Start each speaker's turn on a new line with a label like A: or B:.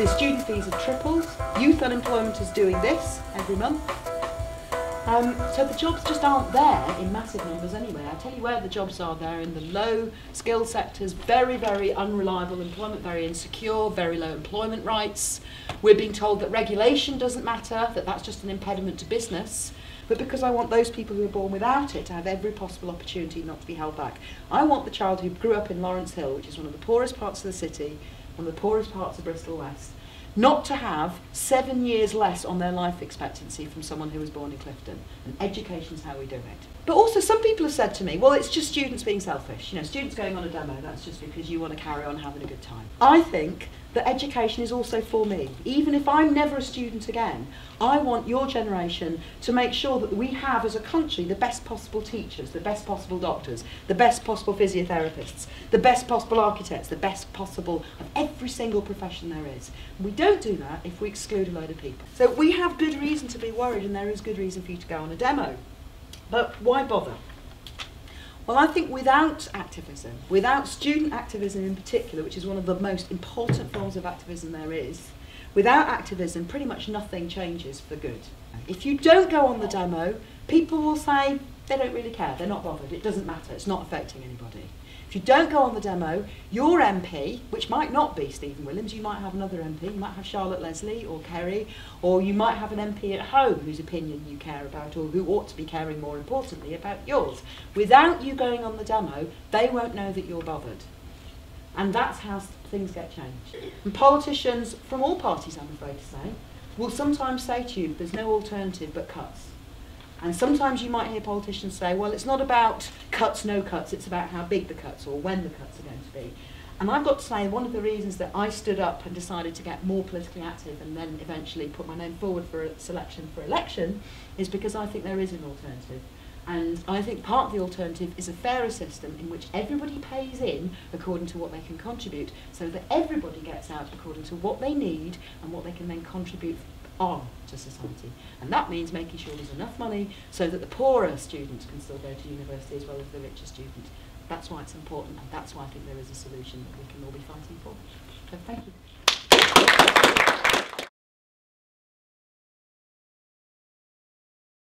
A: The student fees have tripled. Youth unemployment is doing this every month. So the jobs just aren't there in massive numbers anyway. I tell you where the jobs are there, in the low skill sectors, very, very unreliable employment, very insecure, very low employment rights. We're being told that regulation doesn't matter, that that's just an impediment to business. But because I want those people who are born without it to have every possible opportunity not to be held back. I want the child who grew up in Lawrence Hill, which is one of the poorest parts of the city, one of the poorest parts of Bristol West, not to have 7 years less on their life expectancy from someone who was born in Clifton. And education's how we do it. But also some people have said to me, well, it's just students being selfish. You know, students going on a demo, that's just because you want to carry on having a good time. I think that education is also for me. Even if I'm never a student again, I want your generation to make sure that we have as a country the best possible teachers, the best possible doctors, the best possible physiotherapists, the best possible architects, the best possible of every single profession there is. We don't do that if we exclude a load of people. So we have good reason to be worried, and there is good reason for you to go on a demo. But why bother? Well, I think without activism, without student activism in particular, which is one of the most important forms of activism there is, without activism, pretty much nothing changes for good. If you don't go on the demo, people will say they don't really care, they're not bothered, it doesn't matter, it's not affecting anybody. If you don't go on the demo, your MP, which might not be Stephen Williams, you might have another MP, you might have Charlotte Leslie or Kerry, or you might have an MP at home whose opinion you care about, or who ought to be caring more importantly about yours. Without you going on the demo, they won't know that you're bothered. And that's how things get changed. And politicians from all parties, I'm afraid to say, will sometimes say to you, there's no alternative but cuts. And sometimes you might hear politicians say, well, it's not about cuts, no cuts, it's about how big the cuts or when the cuts are going to be. And I've got to say, one of the reasons that I stood up and decided to get more politically active and then eventually put my name forward for a selection for election is because I think there is an alternative. And I think part of the alternative is a fairer system in which everybody pays in according to what they can contribute, so that everybody gets out according to what they need and what they can then contribute on to society. And that means making sure there's enough money so that the poorer students can still go to university as well as the richer students. That's why it's important, and that's why I think there is a solution that we can all be fighting for. So thank you.